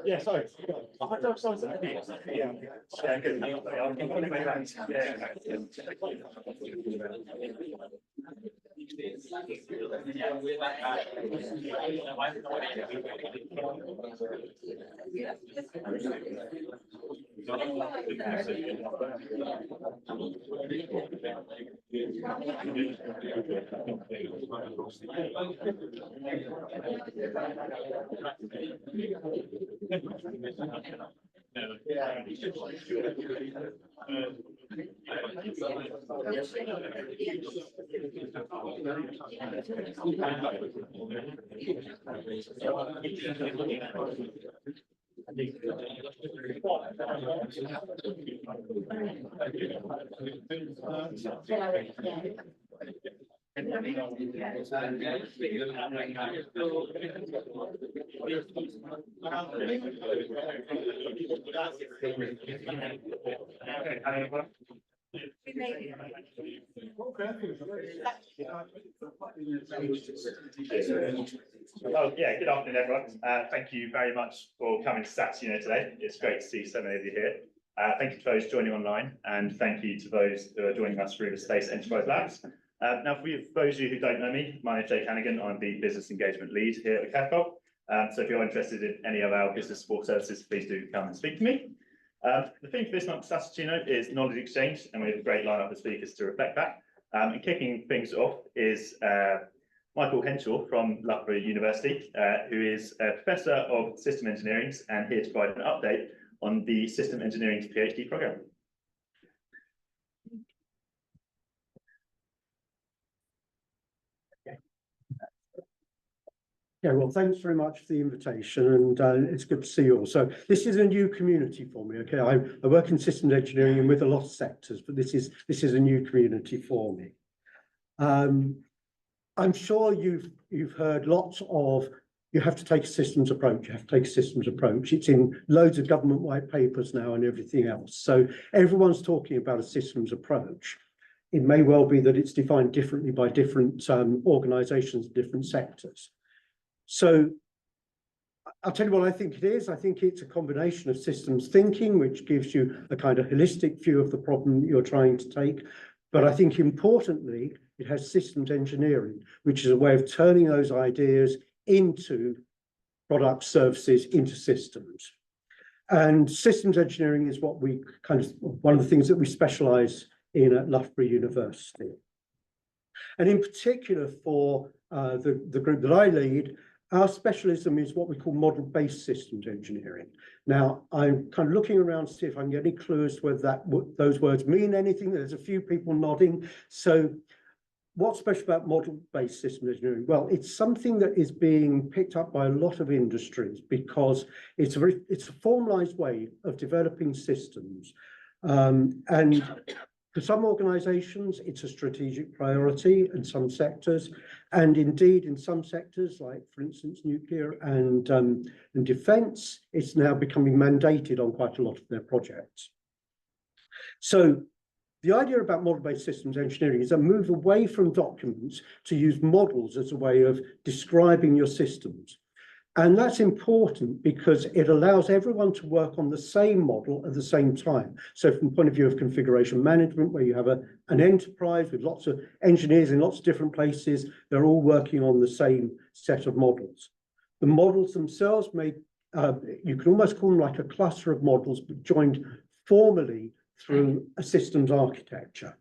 Yeah, sorry. I don't know. Yeah, Oh, yeah, good afternoon, everyone. Thank you very much for coming to Satuccino today. It's great to see so many of you here. Thank you to those joining online, and thank you to those who are joining us through the Space Enterprise Labs. Now, for those of you who don't know me, my name is Jake Hannigan. I'm the Business Engagement Lead here at the Catapult. So if you're interested in any of our business support services, please do come and speak to me. The theme for this month's Satuccino is knowledge exchange, and we have a great lineup of speakers to reflect that. And kicking things off is Michael Henshaw from Loughborough University, who is a Professor of System Engineering and here to provide an update on the System Engineering PhD programme. Yeah, well, thanks very much for the invitation, and it's good to see you all. So this is a new community for me. Okay, I work in systems engineering and with a lot of sectors, but this is a new community for me. I'm sure you've heard lots of you have to take a systems approach. You have to take a systems approach. It's in loads of government white papers now and everything else. So everyone's talking about a systems approach. It may well be that it's defined differently by different organisations, different sectors. So I'll tell you what I think it is. I think it's a combination of systems thinking, which gives you a kind of holistic view of the problem that you're trying to take. But I think importantly, it has systems engineering, which is a way of turning those ideas into products, services, into systems. And systems engineering is what we one of the things that we specialise in at Loughborough University. And in particular for the group that I lead, our specialism is what we call model-based systems engineering. Now, I'm kind of looking around to see if I can get any clues whether those words mean anything. There's a few people nodding. So what's special about model-based systems engineering? Well, it's something that is being picked up by a lot of industries because it's a formalized way of developing systems. And for some organizations, it's a strategic priority in some sectors. And indeed, in some sectors, like, for instance, nuclear and defense, it's now becoming mandated on quite a lot of their projects. So the idea about model-based systems engineering is a move away from documents to use models as a way of describing your systems. And that's important because it allows everyone to work on the same model at the same time. So from the point of view of configuration management, where you have an enterprise with lots of engineers in lots of different places, they're all working on the same set of models. The models themselves you can almost call them like a cluster of models, but joined formally through a systems architecture.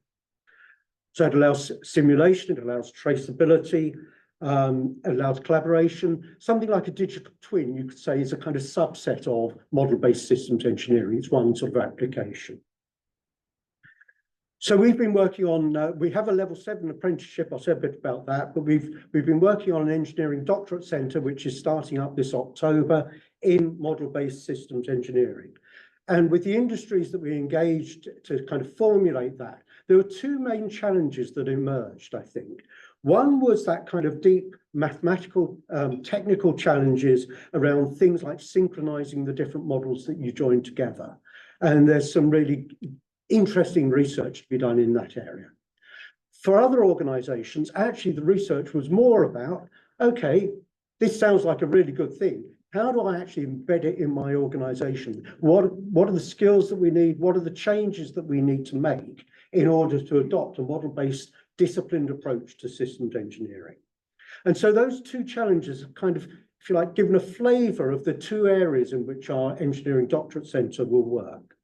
So it allows simulation, it allows traceability, allows collaboration. Something like a digital twin, you could say, is a kind of subset of model-based systems engineering. It's one sort of application. So we've been working on, we have a level 7 apprenticeship, I'll say a bit about that, but we've been working on an engineering doctorate centre, which is starting up this October in model-based systems engineering. And with the industries that we engaged to kind of formulate that, there were two main challenges that emerged, I think. One was that kind of deep mathematical, technical challenges around things like synchronizing the different models that you join together. And there's some really interesting research to be done in that area. For other organizations, actually, the research was more about, okay, this sounds like a really good thing. How do I actually embed it in my organization? What are the skills that we need? What are the changes that we need to make in order to adopt a model-based disciplined approach to systems engineering? And so those two challenges have kind of, if you like, given a flavor of the two areas in which our engineering doctorate center will work.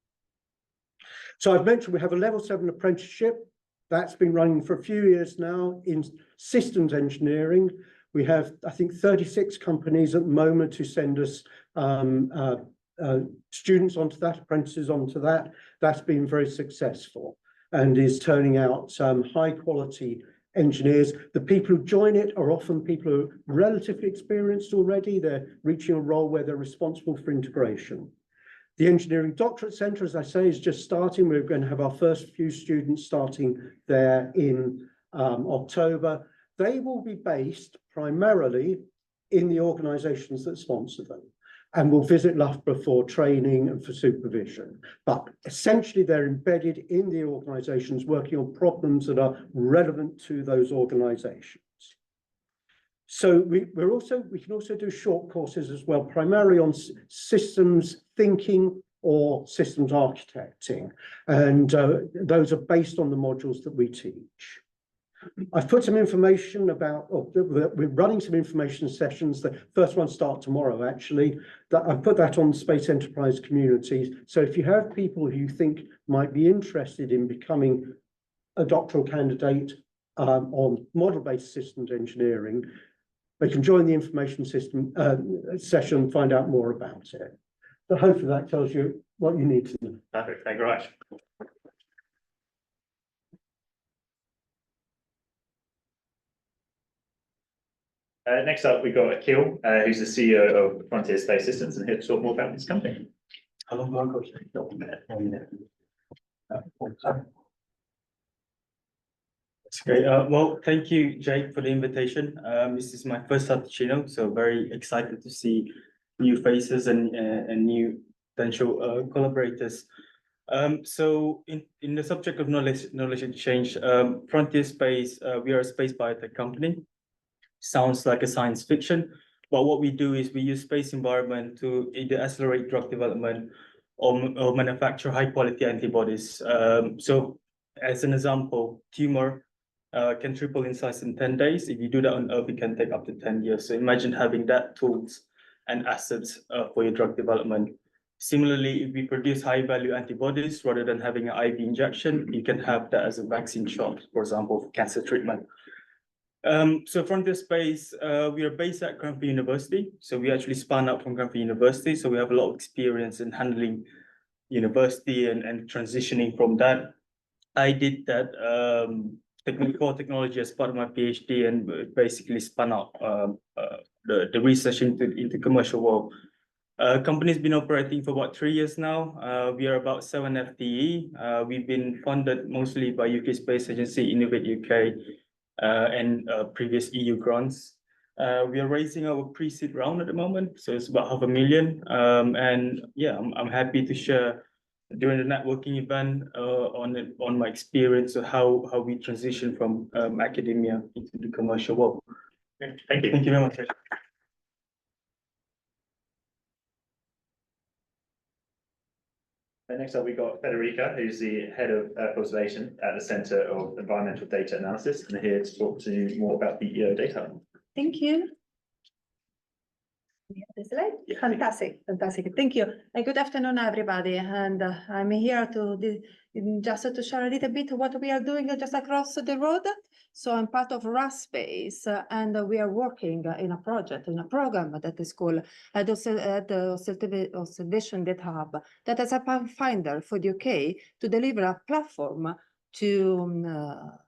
So I've mentioned we have a level 7 apprenticeship that's been running for a few years now in systems engineering. We have, I think, 36 companies at the moment who send us students onto that, apprentices onto that. That's been very successful and is turning out high quality engineers. The people who join it are often people who are relatively experienced already. They're reaching a role where they're responsible for integration. The Engineering Doctorate Centre, as I say, is just starting. We're going to have our first few students starting there in October. They will be based primarily in the organisations that sponsor them and will visit Loughborough for training and for supervision. But essentially, they're embedded in the organisations working on problems that are relevant to those organisations. So we can also do short courses as well, primarily on systems thinking or systems architecting. And those are based on the modules that we teach. I've put some information about, we're running some information sessions. The first one starts tomorrow, actually. I've put that on the Space Enterprise community. So if you have people who you think might be interested in becoming a doctoral candidate on model-based systems engineering, they can join the information system session and find out more about it. So hopefully that tells you what you need to know. Perfect, thank you very much. Next up, we've got Akil, who's the CEO of Frontier Space Systems, and here to talk more about his company. Hello, Marco. That's great. Well, thank you, Jake, for the invitation. This is my first Satuccino, so very excited to see new faces and new potential collaborators. So in the subject of knowledge exchange, Frontier Space, we are a space biotech company. Sounds like a science fiction, but what we do is we use space environment to either accelerate drug development or manufacture high quality antibodies. So as an example, tumor can triple in size in 10 days. If you do that on Earth, it can take up to 10 years. So imagine having that tools and assets for your drug development. Similarly, if we produce high value antibodies rather than having an IV injection, you can have that as a vaccine shot, for example, for cancer treatment. So Frontier Space, we are based at Cranfield University. So we actually spun out from Cranfield University. So we have a lot of experience in handling university and transitioning from that. I did that core technology as part of my PhD and basically spun out the research into commercial world. Company's been operating for about 3 years now. We are about 7 FTE. We've been funded mostly by UK Space Agency, Innovate UK, and previous EU grants. We are raising our pre-seed round at the moment, so it's about $500,000. And yeah, I'm happy to share during the networking event on my experience of how we transition from academia into the commercial world. Thank you. Thank you very much. Next up, we've got Federica, who's the head of conservation at the Centre of Environmental Data Analysis, and here to talk to you more about the EO data. Thank you. Fantastic. Thank you. And good afternoon, everybody. And I'm here just to share a little bit what we are doing just across the road. So I'm part of RASpace, and we are working in a program that is called Observation Data Hub, that is a pathfinder for the UK to deliver a platform to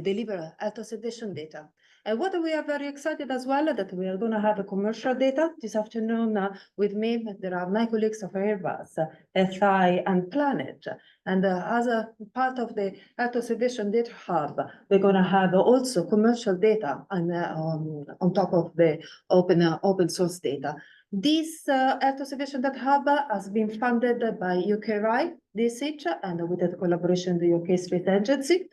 deliver Earth observation data. And what we are very excited as well, that we are going to have a commercial data this afternoon with me. There are my colleagues of Airbus, SI, and Planet. And as a part of the Earth Observation Data Hub, we're going to have also commercial data on top of the open source data. This Earth Observation Data Hub has been funded by UKRI, DSH, and with the collaboration with the UK Space Agency,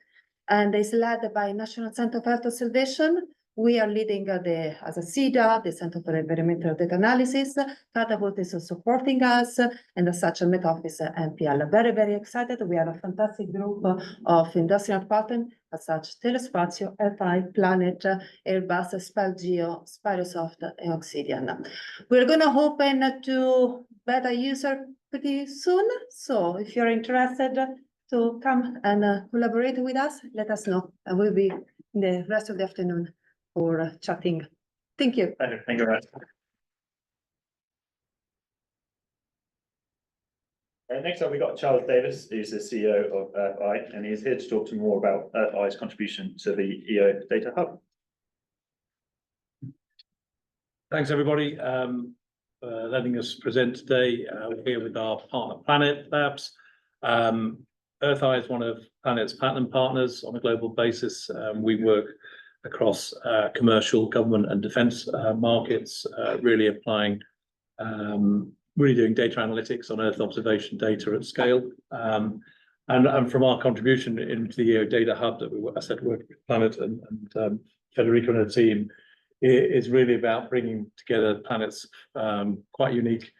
and is led by National Center for Earth Observation. We are leading as a CEDA, the Center for Environmental Data Analysis. Catapult is supporting us, and as such, Met Office and PL. Very, very excited. We have a fantastic group of industrial partners, as such, Telespazio, FI, Planet, Airbus, SpellGeo, Spirosoft, and Obsidian. We're going to open to beta user pretty soon. So if you're interested to come and collaborate with us, let us know. And we'll be in the rest of the afternoon for chatting. Thank you. Thank you very much. Next up, we got Charles Davis, who's the CEO of EarthEye, and he's here to talk to more about EarthEye's contribution to the EO Data Hub. Thanks, everybody, letting us present today. We're here with our partner, Planet Labs. EarthEye is one of Planet's platinum partners on a global basis. We work across commercial, government, and defence markets, really applying, really doing data analytics on Earth observation data at scale. And from our contribution into the EO Data Hub that I said work with Planet and Federico and the team, is really about bringing together Planet's quite unique,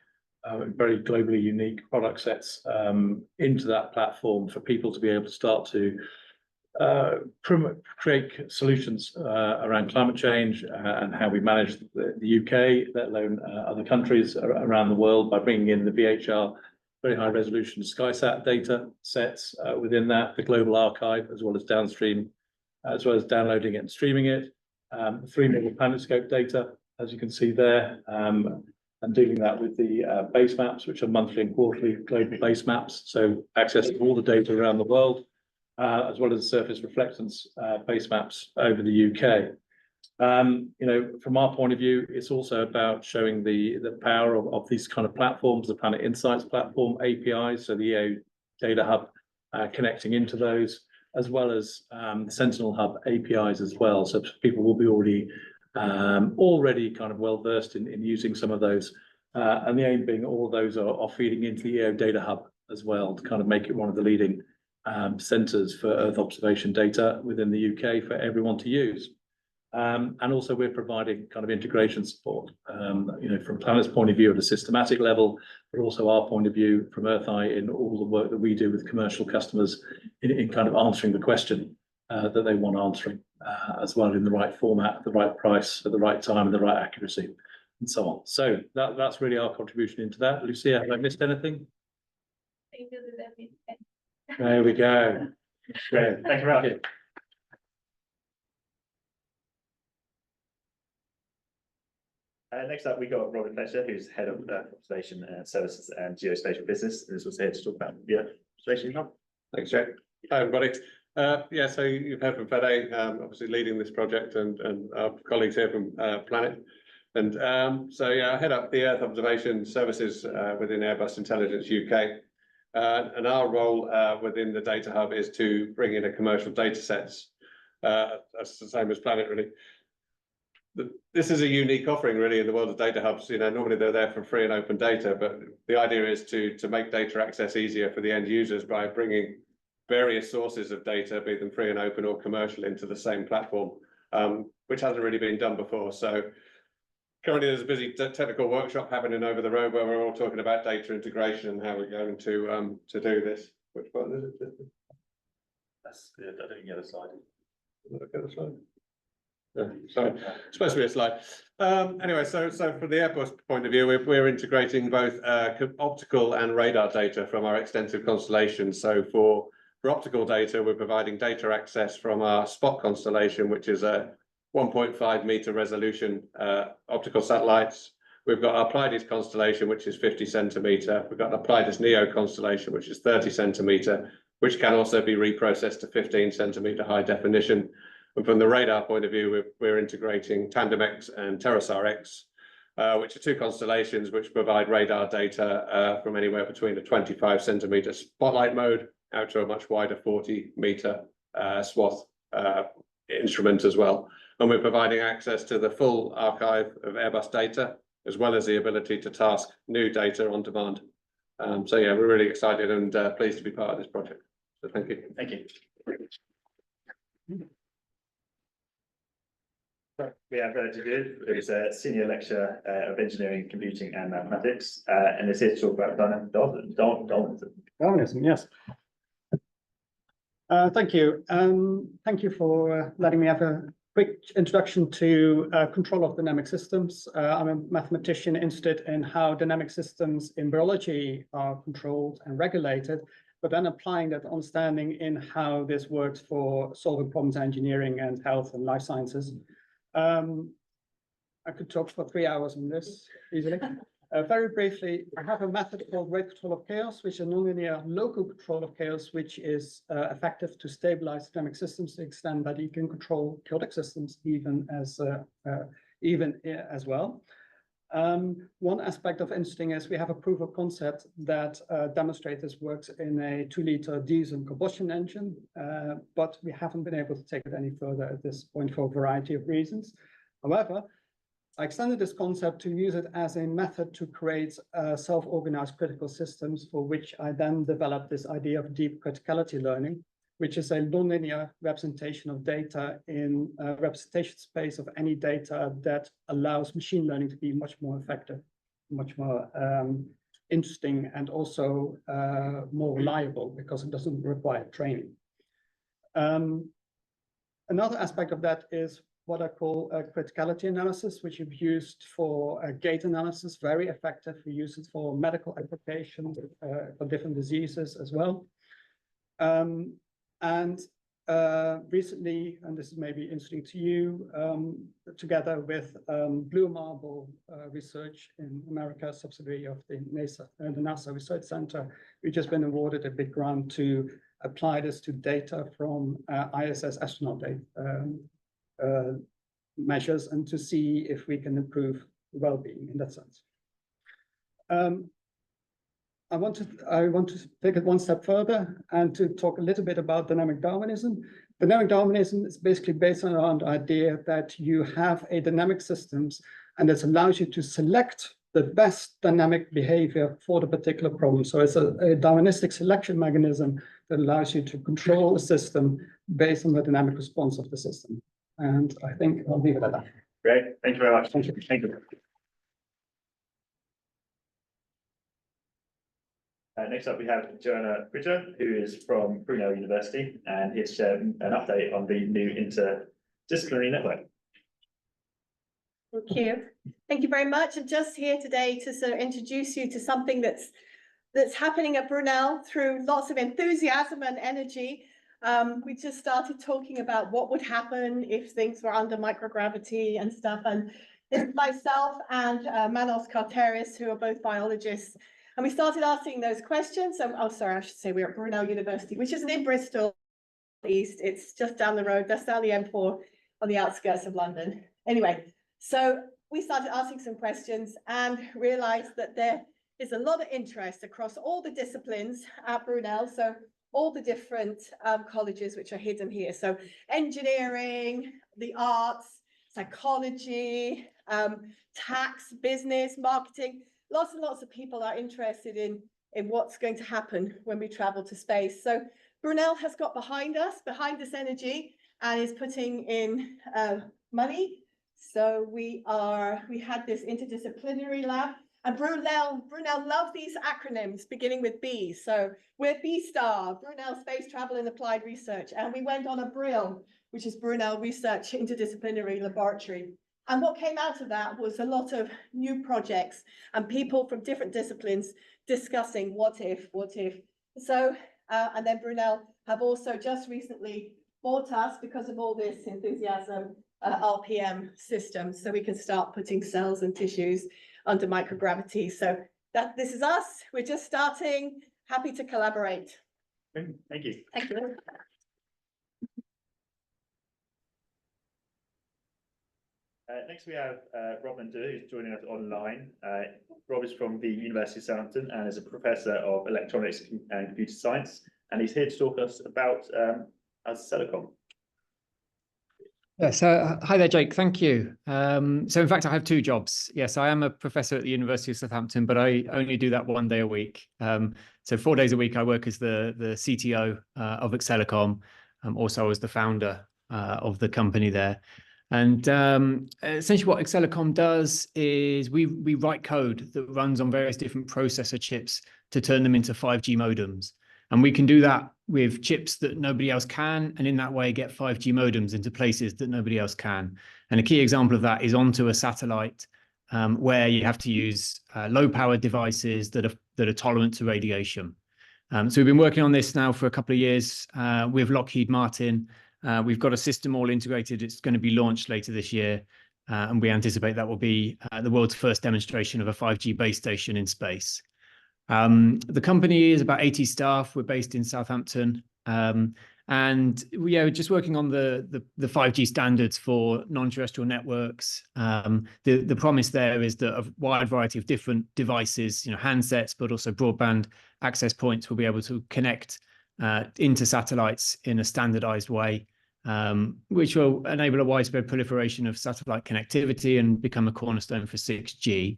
very globally unique product sets into that platform for people to be able to start to create solutions around climate change and how we manage the UK, let alone other countries around the world, by bringing in the VHR, very high resolution SkySat data sets within that, the global archive, as well as downstream, as well as downloading it and streaming it. 3 million PlanetScope data, as you can see there, and dealing that with the base maps, which are monthly and quarterly global base maps. So access to all the data around the world, as well as the surface reflectance base maps over the UK. You know, from our point of view, it's also about showing the power of these kind of platforms, the Planet Insights platform APIs, so the EO Data Hub connecting into those, as well as the Sentinel Hub APIs as well. So people will be already kind of well versed in using some of those. And the aim being all of those are feeding into the EO Data Hub as well, to kind of make it one of the leading centres for Earth observation data within the UK for everyone to use. And also we're providing kind of integration support, you know, from Planet's point of view at a systematic level, but also our point of view from EarthEye in all the work that we do with commercial customers in kind of answering the question that they want answering, as well in the right format, the right price, at the right time, and the right accuracy, and so on. So that's really our contribution into that. Lucia, have I missed anything? There we go. Great, thank you very much. Next up, we got Robert Fletcher, who's head of observation services and geospatial business. Who's also here to talk about the observation hub. Thanks, Jack. Hi, everybody. Yeah, so you've heard from Fede, obviously leading this project, and our colleagues here from Planet. And so yeah, I head up the Earth observation services within Airbus Intelligence UK. And our role within the data hub is to bring in a commercial data sets. That's the same as Planet, really. This is a unique offering, really, in the world of data hubs. You know, normally they're there for free and open data, but the idea is to make data access easier for the end users by bringing various sources of data, be them free and open or commercial, into the same platform, which hasn't really been done before. So currently there's a busy technical workshop happening over the road where we're all talking about data integration and how we're going to do this. Which button is it? That's the other slide. Look at the slide. Yeah, sorry, it's supposed to be a slide. Anyway, so from the airport's point of view, we're integrating both optical and radar data from our extensive constellation. So for optical data, we're providing data access from our Spot constellation, which is a 1.5 meter resolution optical satellites. We've got our Pleiades constellation, which is 50 centimeter. We've got our Pleiades Neo constellation, which is 30 centimeter, which can also be reprocessed to 15 centimeter high definition. And from the radar point of view, we're integrating TandemX and TerraSAR-X, which are two constellations which provide radar data from anywhere between a 25 centimeter spotlight mode out to a much wider 40-meter swath instrument as well. And we're providing access to the full archive of Airbus data, as well as the ability to task new data on demand. So yeah, we're really excited and pleased to be part of this project. So thank you. Thank you. We have David, who's a senior lecturer of engineering, computing and mathematics, and is here to talk about Darwinism, yes. Thank you. Thank you for letting me have a quick introduction to control of dynamic systems. I'm a mathematician interested in how dynamic systems in biology are controlled and regulated, but then applying that understanding in how this works for solving problems in engineering and health and life sciences. I could talk for 3 hours on this easily. Very briefly, I have a method called rate control of chaos, which is a nonlinear local control of chaos, which is effective to stabilize dynamic systems to the extent that you can control chaotic systems even as well. One aspect of interesting is we have a proof of concept that demonstrates this works in a 2-liter diesel combustion engine, but we haven't been able to take it any further at this point for a variety of reasons. However, I extended this concept to use it as a method to create self-organized critical systems, for which I then developed this idea of deep criticality learning, which is a nonlinear representation of data in a representation space of any data that allows machine learning to be much more effective, much more interesting, and also more reliable because it doesn't require training. Another aspect of that is what I call a criticality analysis, which we've used for gait analysis, very effective. We use it for medical applications for different diseases as well. Recently, and this is maybe interesting to you, together with Blue Marble Research in America, a subsidiary of the NASA Research Center, we've just been awarded a big grant to apply this to data from ISS astronaut data, measures, and to see if we can improve well-being in that sense. I want to take it one step further and to talk a little bit about dynamic Darwinism. Dynamic Darwinism is basically based on the idea that you have a dynamic systems, and this allows you to select the best dynamic behavior for the particular problem. So it's a Darwinistic selection mechanism that allows you to control the system based on the dynamic response of the system. And I think I'll leave it at that. Great, thank you very much. Thank you. Thank you. Next up, we have Joanna Bridger, who is from Brunel University, and here to share an update on the new interdisciplinary network. Thank you. Thank you very much. I'm just here today to sort of introduce you to something that's happening at Brunel through lots of enthusiasm and energy. We just started talking about what would happen if things were under microgravity and stuff. And it's myself and Manos Karteris, who are both biologists. And we started asking those questions. Oh, sorry, I should say we're at Brunel University, which isn't in Bristol East. It's just down the road. That's down the M4 on the outskirts of London. Anyway, so we started asking some questions and realized that there is a lot of interest across all the disciplines at Brunel. So all the different colleges which are hidden here. So engineering, the arts, psychology, tax, business, marketing. Lots and lots of people are interested in what's going to happen when we travel to space. So Brunel has got behind this energy, and is putting in money. So we had this interdisciplinary lab, and Brunel love these acronyms beginning with B. So we're B-Star, Brunel Space Travel and Applied Research, and we went on a BRIL, which is Brunel Research Interdisciplinary Laboratory. And what came out of that was a lot of new projects and people from different disciplines discussing what if. So, and then Brunel have also just recently bought us, because of all this enthusiasm, RPM systems, so we can start putting cells and tissues under microgravity. So this is us. We're just starting. Happy to collaborate. Thank you. Thank you. Next we have Rob Mandu, who's joining us online. Rob is from the University of Southampton and is a professor of electronics and computer science, and he's here to talk to us about Telecom. Yes, hi there, Jake. Thank you. So in fact, I have two jobs. Yes, I am a professor at the University of Southampton, but I only do that 1 day a week. So 4 days a week, I work as the CTO of Telecom. Also, I was the founder of the company there. And essentially what Telecom does is we write code that runs on various different processor chips to turn them into 5G modems. And we can do that with chips that nobody else can, and in that way get 5G modems into places that nobody else can. And a key example of that is onto a satellite where you have to use low-powered devices that are tolerant to radiation. So we've been working on this now for a couple of years with Lockheed Martin. We've got a system all integrated. It's going to be launched later this year. And we anticipate that will be the world's first demonstration of a 5G base station in space. The company is about 80 staff. We're based in Southampton. And we're just working on the 5G standards for non-terrestrial networks. The promise there is that a wide variety of different devices, handsets, but also broadband access points will be able to connect into satellites in a standardized way, which will enable a widespread proliferation of satellite connectivity and become a cornerstone for 6G.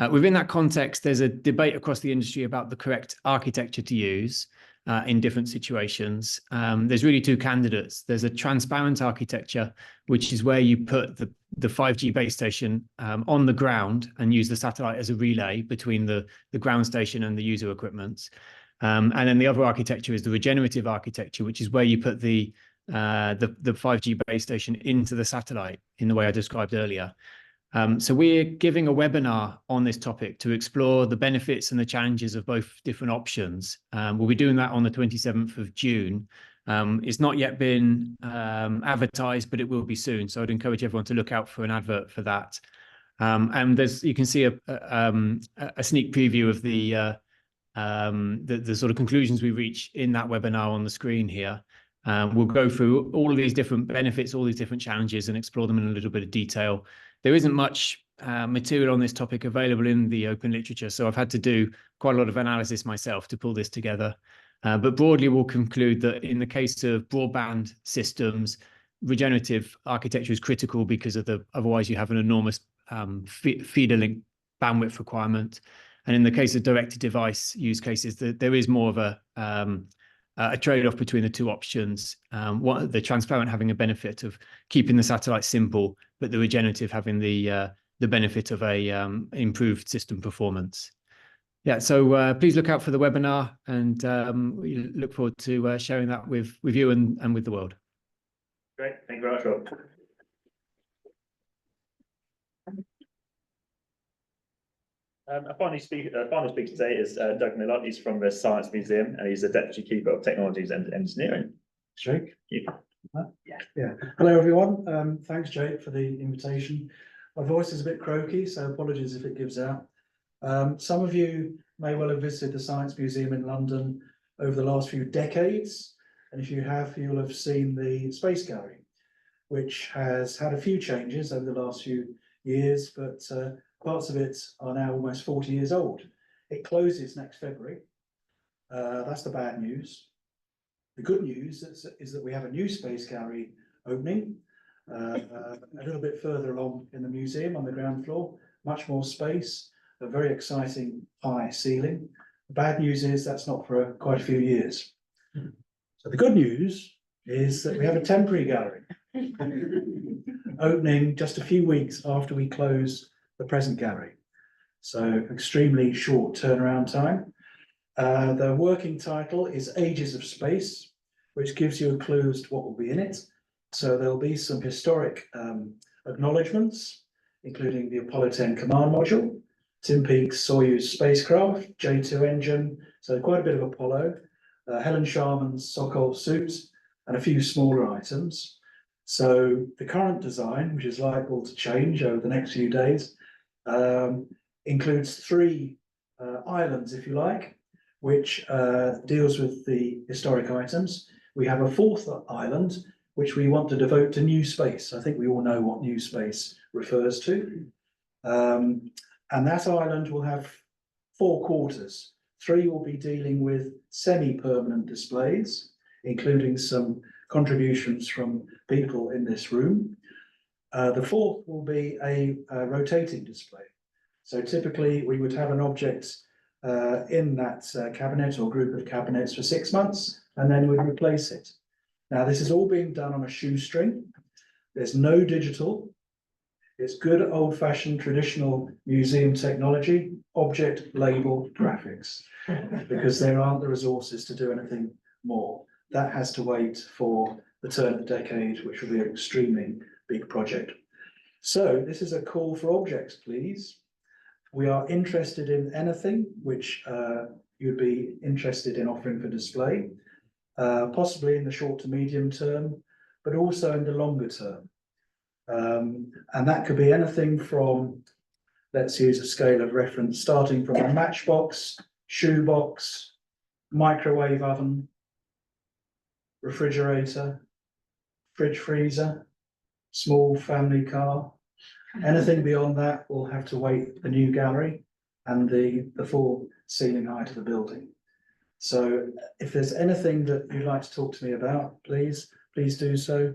Within that context, there's a debate across the industry about the correct architecture to use in different situations. There's really two candidates. There's a transparent architecture, which is where you put the 5G base station on the ground and use the satellite as a relay between the ground station and the user equipment. And then the other architecture is the regenerative architecture, which is where you put the 5G base station into the satellite in the way I described earlier. So we're giving a webinar on this topic to explore the benefits and the challenges of both different options. We'll be doing that on the 27th of June. It's not yet been advertised, but it will be soon. So I'd encourage everyone to look out for an advert for that. And you can see a sneak preview of the sort of conclusions we reach in that webinar on the screen here. We'll go through all of these different benefits, all these different challenges, and explore them in a little bit of detail. There isn't much material on this topic available in the open literature, so I've had to do quite a lot of analysis myself to pull this together. But broadly, we'll conclude that in the case of broadband systems, regenerative architecture is critical because of otherwise you have an enormous feeder link bandwidth requirement. And in the case of direct-to-device use cases, there is more of a trade-off between the two options. The transparent having a benefit of keeping the satellite simple, but the regenerative having the benefit of a improved system performance. Yeah, so please look out for the webinar, and we look forward to sharing that with you and with the world. Great, thank you very much, Rob. Our final speaker today is Doug Millot. He's from the Science Museum, and he's the Deputy Keeper of Technologies and Engineering. Jake? Yeah. Yeah. Hello, everyone. Thanks, Jake, for the invitation. My voice is a bit croaky, so apologies if it gives out. Some of you may well have visited the Science Museum in London over the last few decades. And if you have, you'll have seen the Space Gallery, which has had a few changes over the last few years, but parts of it are now almost 40 years old. It closes next February. That's the bad news. The good news is that we have a new Space Gallery opening a little bit further along in the museum on the ground floor, much more space, a very exciting high ceiling. The bad news is that's not for quite a few years. So the good news is that we have a temporary gallery opening just a few weeks after we close the present gallery. So extremely short turnaround time. The working title is Ages of Space, which gives you a clue as to what will be in it. So there'll be some historic acknowledgements, including the Apollo 10 command module, Tim Peake's Soyuz spacecraft, J2 engine, so quite a bit of Apollo, Helen Sharman's Sokol suit, and a few smaller items. So the current design, which is liable to change over the next few days, includes 3 islands, if you like, which deals with the historic items. We have a 4th island, which we want to devote to new space. I think we all know what new space refers to. And that island will have 4 quarters. 3 will be dealing with semi-permanent displays, including some contributions from people in this room. The 4th will be a rotating display. So typically we would have an object in that cabinet or group of cabinets for 6 months, and then we'd replace it. Now, this is all being done on a shoestring. There's no digital. It's good old-fashioned traditional museum technology, object label graphics, because there aren't the resources to do anything more. That has to wait for the turn of the decade, which will be an extremely big project. So this is a call for objects, please. We are interested in anything which you'd be interested in offering for display, possibly in the short to medium term, but also in the longer term. And that could be anything from, let's use a scale of reference, starting from a matchbox, shoebox, microwave oven, refrigerator, fridge freezer, small family car. Anything beyond that will have to wait the new gallery and the full ceiling height of the building. So if there's anything that you'd like to talk to me about, please do so.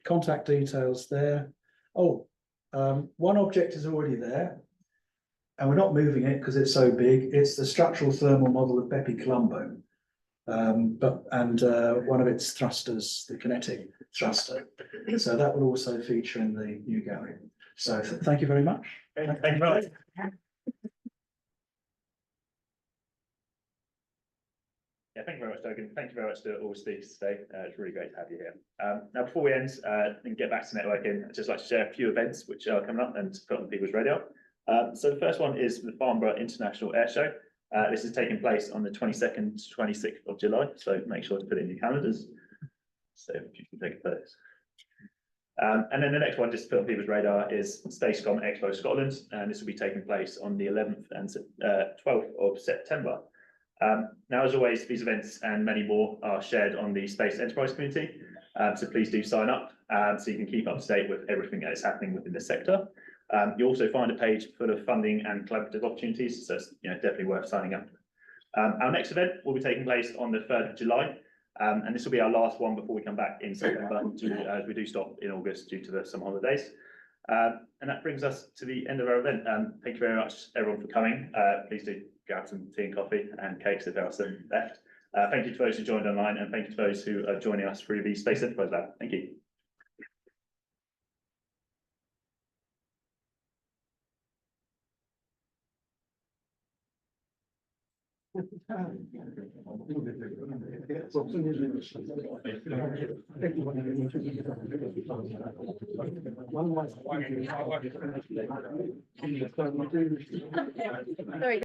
Contact details there. One object is already there, and we're not moving it because it's so big. It's the structural thermal model of Bepi Colombo, one of its thrusters, the kinetic thruster. So that will also feature in the new gallery. So thank you very much. Thank you very much. Yeah, thank you very much, Dogan. Thank you very much to all speakers today. It's really great to have you here. Now, before we end and get back to networking, I'd just like to share a few events which are coming up and put on people's radar. So the first one is the Farnborough International Air Show. This is taking place on the 22nd to 26th of July, so make sure to put it in your calendars. So if you can take a photo. And then the next one, just to put on people's radar, is Spacecom Expo Scotland, and this will be taking place on the 11th and 12th of September. Now, as always, these events and many more are shared on the Space Enterprise community, so please do sign up so you can keep up to date with everything that is happening within the sector. You'll also find a page full of funding and collaborative opportunities, so it's definitely worth signing up. Our next event will be taking place on the 3rd of July, and this will be our last one before we come back in September, as we do stop in August due to the summer holidays. And that brings us to the end of our event. Thank you very much, everyone, for coming. Please do grab some tea and coffee and cakes if there are some left. Thank you to those who joined online, and thank you to those who are joining us through the Space Enterprise Lab. Thank you. Sorry.